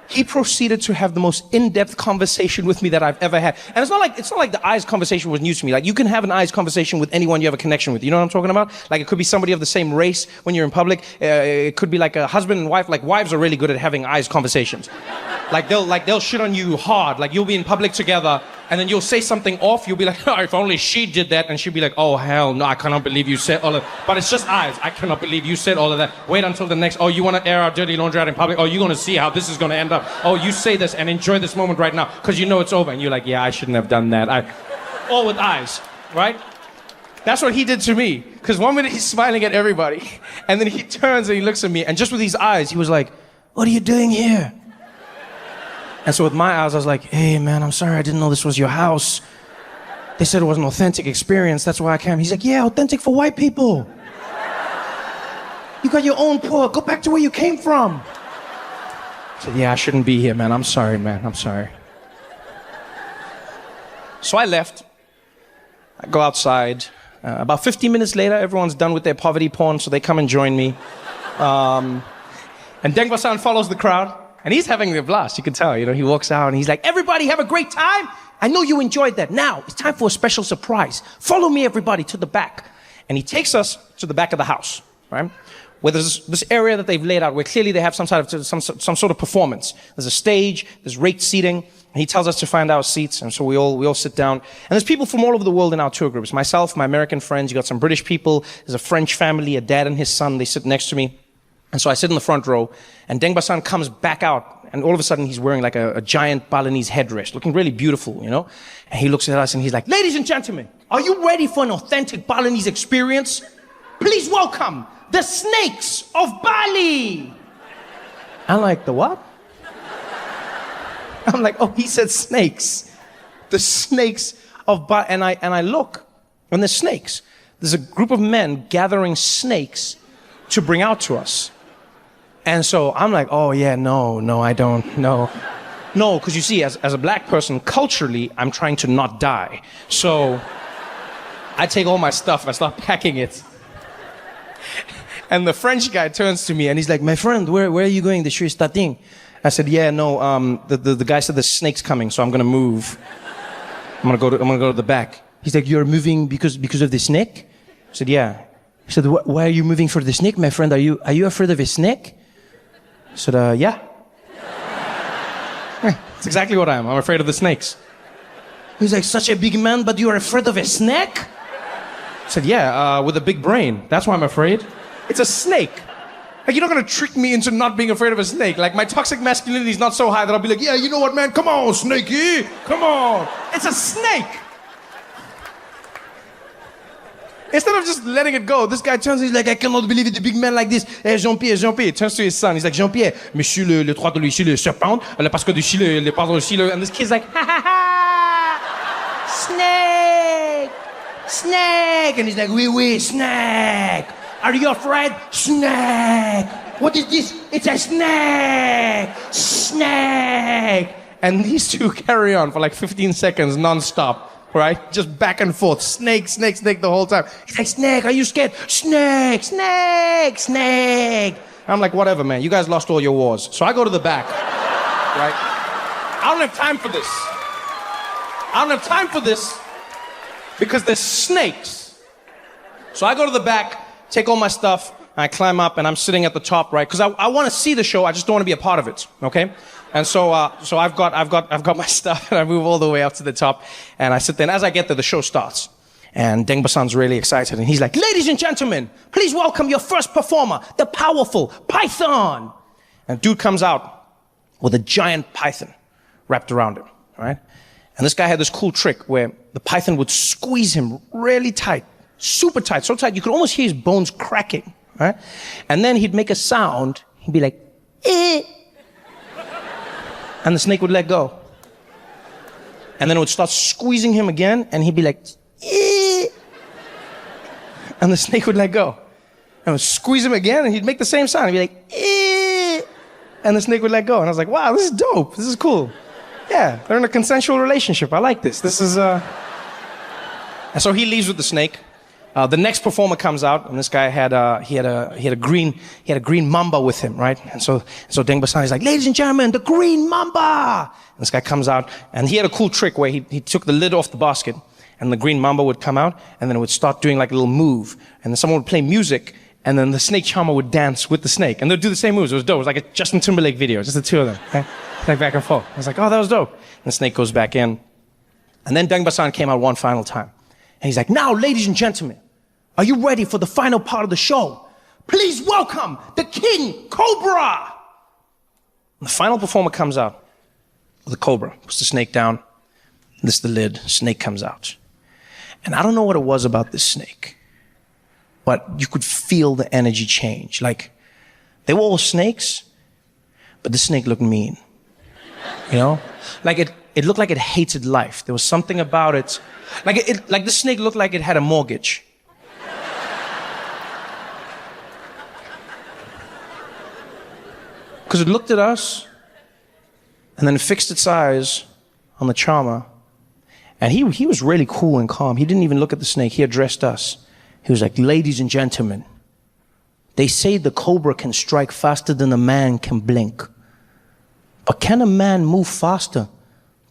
he proceeded to have the most in-depth conversation with me that I've ever had. And it's not like the eyes conversation was new to me. Like, you can have an eyes conversation with anyone you have a connection with. You know what I'm talking about? Like, it could be somebody of the same race when you're in public. It could be like a husband and wife. Like, wives are really good at having eyes conversations. They'll shit on you hard. Like, you'll be in public together, and then you'll say something off. You'll be like, oh, if only she did that. And she'll be like, oh, hell no, I cannot believe you said all of that. But it's just eyes. I cannot believe you said all of that. Wait until the next, oh, you want to air our dirty laundry out in public? Oh, you're going to see how this is going to end up. Oh, you say this and enjoy this moment right now because you know it's over. And you're like, yeah, I shouldn't have done that. All with eyes, right? That's what he did to me. Because one minute he's smiling at everybody, and then he turns and he looks at me, and just with his eyes, he was like, what are you doing here? And so with my eyes, I was like, hey, man, I'm sorry. I didn't know this was your house. They said it was an authentic experience. That's why I came. He's like, yeah, authentic for white people. You got your own poor. Go back to where you came from. I said, yeah, I shouldn't be here, man. I'm sorry, man. I'm sorry. So I left. I go outside. About 15 minutes later, everyone's done with their poverty porn, so they come and join me. And Dengba-san follows the crowd. And he's having a blast, you can tell. You know, he walks out and he's like, everybody have a great time. I know you enjoyed that. Now, it's time for a special surprise. Follow me, everybody, to the back. And he takes us to the back of the house, right? Where there's this area that they've laid out where clearly they have some sort of performance. There's a stage, there's raked seating, and he tells us to find our seats. And so we all sit down. And there's people from all over the world in our tour groups. Myself, my American friends, you got some British people, there's a French family, a dad and his son, they sit next to me. And so I sit in the front row, and Dengba-san comes back out, and all of a sudden he's wearing like a giant Balinese headdress, looking really beautiful, you know? And he looks at us and he's like, ladies and gentlemen, are you ready for an authentic Balinese experience? Please welcome the snakes of Bali. I'm like, the what? I'm like, oh, he said snakes. The snakes of Bali. And I look, and there's snakes. There's a group of men gathering snakes to bring out to us. And so I'm like, oh yeah, no, I don't, no. No, because you see, as a black person, culturally, I'm trying to not die. So I take all my stuff, I start packing it. And the French guy turns to me and he's like, my friend, where are you going? The show is starting. I said, yeah, no, the guy said the snake's coming, so I'm gonna move. I'm gonna go to the back. He's like, you're moving because of the snake? I said, yeah. He said, why are you moving for the snake, my friend? Are you afraid of a snake? I said, yeah. That's exactly what I am. I'm afraid of the snakes. He's like, such a big man, but you're afraid of a snake? I said, yeah, with a big brain. That's why I'm afraid. It's a snake. Like, you're not gonna trick me into not being afraid of a snake. Like, my toxic masculinity is not so high that I'll be like, yeah, you know what, man? Come on, snakey. Come on. It's a snake. Instead of just letting it go, this guy turns and he's like, I cannot believe it, a big man like this. Hey, Jean-Pierre. He turns to his son. He's like, Jean-Pierre, monsieur le droit de ici, le serpent, parce que ici, le pardon ici, le... And this kid's like, ha ha ha! Snake! And he's like, oui, snake! Are you afraid? Snake! What is this? It's a snake! Snake! And these two carry on for like 15 seconds nonstop. Right? Just back and forth. Snake the whole time. He's like, snake, are you scared? Snake. I'm like, whatever, man. You guys lost all your wars. So I go to the back. Right? I don't have time for this. I don't have time for this because there's snakes. So I go to the back, take all my stuff, and I climb up, and I'm sitting at the top, right? Because I want to see the show, I just don't want to be a part of it, okay? And so I've got my stuff, and I move all the way up to the top, and I sit there, and as I get there, the show starts. And Deng Basan's really excited, and he's like, ladies and gentlemen, please welcome your first performer, the powerful Python. And dude comes out with a giant python wrapped around him, right? And this guy had this cool trick where the python would squeeze him really tight, super tight, so tight you could almost hear his bones cracking, right? And then he'd make a sound, he'd be like, eh. And the snake would let go. And then it would start squeezing him again, and he'd be like, eh. And the snake would let go. And it would squeeze him again, and he'd make the same sound. He'd be like, eh. And the snake would let go. And I was like, wow, this is dope. This is cool. Yeah, they're in a consensual relationship. I like this. This is, And so he leaves with the snake. The next performer comes out, and this guy had a green mamba with him, right? And so Deng Basan is like, ladies and gentlemen, the green mamba. And this guy comes out, and he had a cool trick where he took the lid off the basket, and the green mamba would come out, and then it would start doing like a little move, and then someone would play music, and then the snake charmer would dance with the snake, and they'd do the same moves. It was dope. It was like a Justin Timberlake video, just the two of them, okay? Like back and forth. I was like, oh, that was dope. And the snake goes back in, and then Deng Basan came out one final time, and he's like, now, ladies and gentlemen, are you ready for the final part of the show? Please welcome the King Cobra. And the final performer comes out with a cobra, puts the snake down, lifts the lid, snake comes out. And I don't know what it was about this snake, but you could feel the energy change. Like, they were all snakes, but the snake looked mean. You know? Like it looked like it hated life. There was something about it. Like the snake looked like it had a mortgage. Because it looked at us, and then it fixed its eyes on the charmer. And he was really cool and calm. He didn't even look at the snake. He addressed us. He was like, ladies and gentlemen, they say the cobra can strike faster than a man can blink. But can a man move faster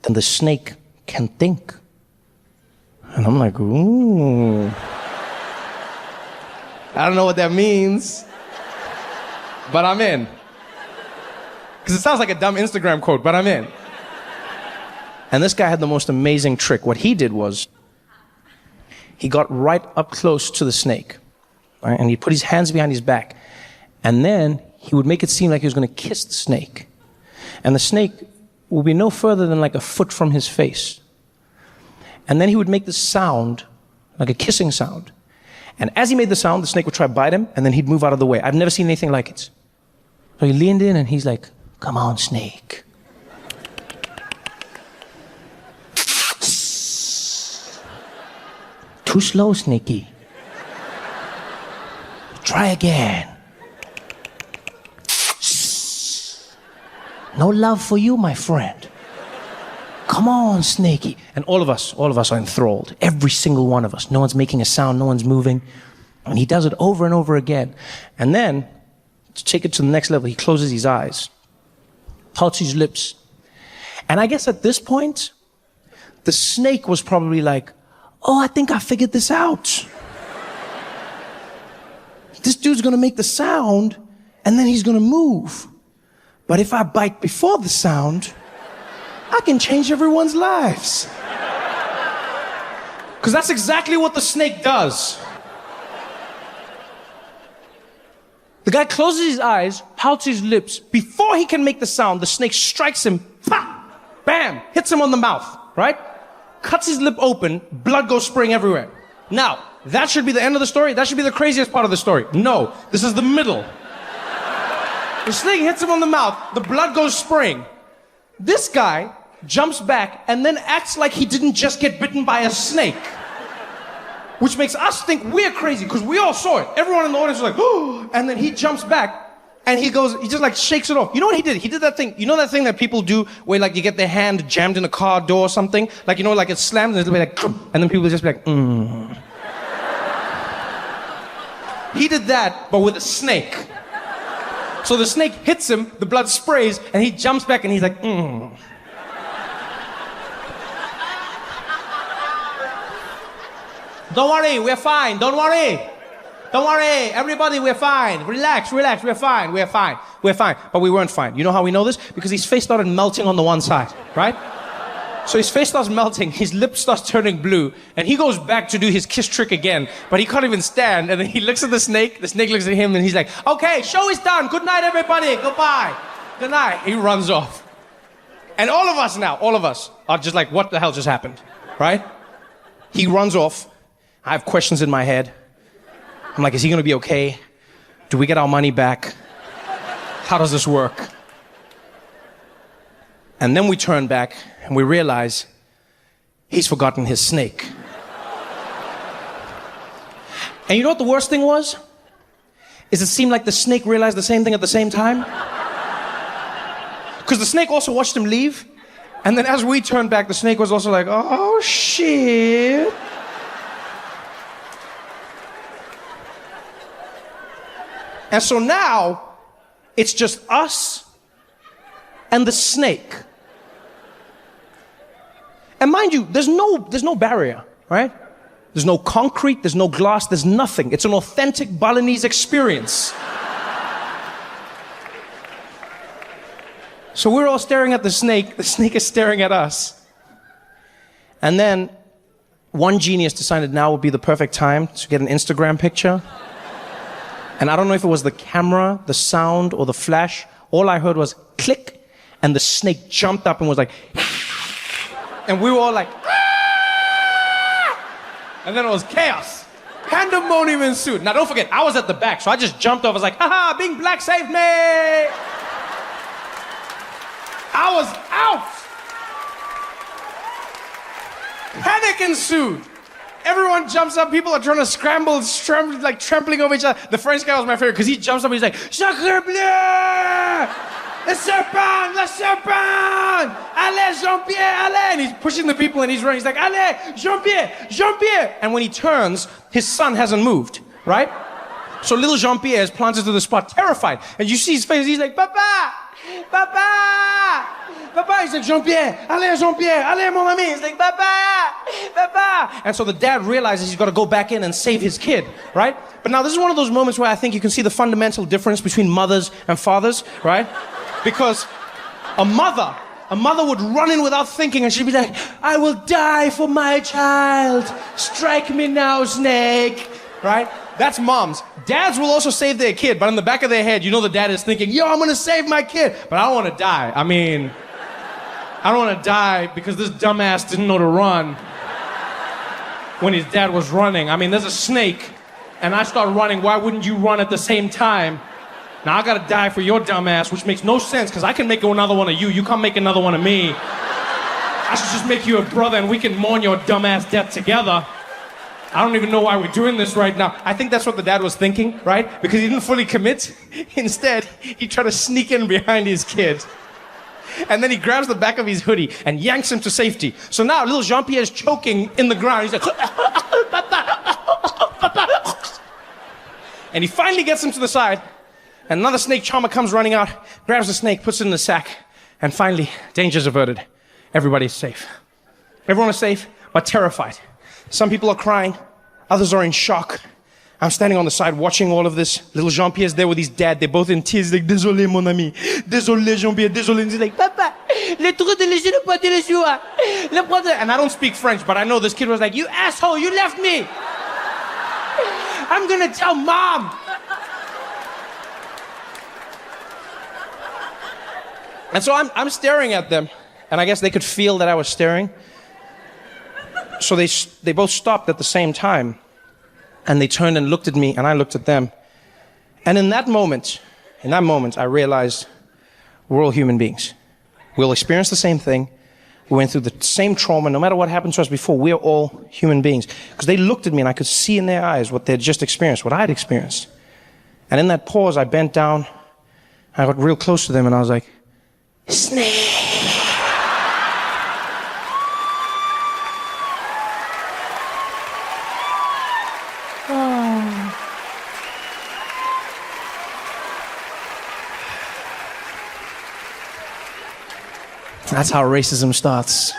than the snake can think? And I'm like, ooh. I don't know what that means, but I'm in. Because it sounds like a dumb Instagram quote, but I'm in. And this guy had the most amazing trick. What he did was, he got right up close to the snake, right? And he put his hands behind his back. And then he would make it seem like he was going to kiss the snake. And the snake would be no further than like a foot from his face. And then he would make this sound, like a kissing sound. And as he made the sound, the snake would try to bite him, and then he'd move out of the way. I've never seen anything like it. So he leaned in, and he's like, come on, snake. Too slow, Snakey. Try again. No love for you, my friend. Come on, Snakey. And all of us are enthralled. Every single one of us. No one's making a sound, no one's moving. And he does it over and over again. And then, to take it to the next level, he closes his eyes, pouts his lips. And I guess at this point, the snake was probably like, oh, I think I figured this out. This dude's gonna make the sound, and then he's gonna move. But if I bite before the sound, I can change everyone's lives. Because that's exactly what the snake does. The guy closes his eyes, pouts his lips. Before he can make the sound, the snake strikes him, pah, bam, hits him on the mouth, right? Cuts his lip open, blood goes spraying everywhere. Now, that should be the end of the story. That should be the craziest part of the story. No, this is the middle. The snake hits him on the mouth, the blood goes spraying. This guy jumps back and then acts like he didn't just get bitten by a snake. Which makes us think we're crazy, because we all saw it. Everyone in the audience was like, oh, and then he jumps back. And he just like shakes it off. You know what he did? He did that thing. You know that thing that people do where like you get their hand jammed in a car door or something? Like, you know, like it slams and it'll be like, and then people will just be like, He did that, but with a snake. So the snake hits him, the blood sprays, and he jumps back and he's like, Don't worry, we're fine. Don't worry. Don't worry, everybody, we're fine. Relax, relax, we're fine, we're fine, we're fine. But we weren't fine. You know how we know this? Because his face started melting on the one side, right? So his face starts melting, his lips starts turning blue, and he goes back to do his kiss trick again, but he can't even stand, and then he looks at the snake looks at him, and he's like, okay, show is done, good night everybody, goodbye, good night. He runs off. And all of us are just like, what the hell just happened, right? He runs off, I have questions in my head. I'm like, is he gonna be okay? Do we get our money back? How does this work? And then we turn back and we realize he's forgotten his snake. And you know what the worst thing was? Is it seemed like the snake realized the same thing at the same time. Because the snake also watched him leave. And then as we turned back, the snake was also like, oh shit. And so now, it's just us and the snake. And mind you, there's no barrier, right? There's no concrete, there's no glass, there's nothing. It's an authentic Balinese experience. So we're all staring at the snake is staring at us. And then one genius decided now would be the perfect time to get an Instagram picture. And I don't know if it was the camera, the sound, or the flash. All I heard was click, and the snake jumped up and was like, and we were all like, ah! And then it was chaos. Pandemonium ensued. Now don't forget, I was at the back, so I just jumped off. I was like, haha, being black saved me. I was out. Panic ensued. Everyone jumps up, people are trying to scramble, like trampling over each other. The French guy was my favorite because he jumps up and he's like, Sacre bleu! Le serpent! Le serpent! Allez, Jean-Pierre, allez! And he's pushing the people and he's running. He's like, allez, Jean-Pierre, Jean-Pierre! And when he turns, his son hasn't moved, right? So little Jean-Pierre is planted to the spot, terrified. And you see his face, he's like, Papa! Papa! Papa! He's like, Jean-Pierre, allez, Jean-Pierre, allez, mon ami. He's like, Papa! Papa! And so the dad realizes he's got to go back in and save his kid, right? But now this is one of those moments where I think you can see the fundamental difference between mothers and fathers, right? Because a mother would run in without thinking and she'd be like, I will die for my child. Strike me now, snake, right? That's moms. Dads will also save their kid, but in the back of their head, you know the dad is thinking, yo, I'm gonna save my kid, but I don't wanna die. I mean, I don't wanna die because this dumbass didn't know to run when his dad was running. I mean, there's a snake, and I start running, why wouldn't you run at the same time? Now I gotta die for your dumbass, which makes no sense, because I can make another one of you, you can't make another one of me. I should just make you a brother and we can mourn your dumbass death together. I don't even know why we're doing this right now. I think that's what the dad was thinking, right? Because he didn't fully commit. Instead, he tried to sneak in behind his kid. And then he grabs the back of his hoodie and yanks him to safety. So now little Jean-Pierre is choking in the ground. He's like, and he finally gets him to the side. And another snake charmer comes running out, grabs the snake, puts it in the sack. And finally, danger's averted. Everybody's safe. Everyone is safe, but terrified. Some people are crying, others are in shock. I'm standing on the side watching all of this. Little Jean-Pierre's there with his dad. They're both in tears. He's like, désolé, mon ami. Désolé, Jean-Pierre, désolé. And he's like, Papa, le trou de léger le poids de le joie. Le poids de... And I don't speak French, but I know this kid was like, you asshole, you left me. I'm gonna tell mom. And so I'm staring at them. And I guess they could feel that I was staring. So they both stopped at the same time. And they turned and looked at me, and I looked at them. And in that moment, I realized we're all human beings. We'll experience the same thing. We went through the same trauma. No matter what happened to us before, we're all human beings. Because they looked at me, and I could see in their eyes what they'd just experienced, what I'd experienced. And in that pause, I bent down. I got real close to them, and I was like, Snake! That's how racism starts.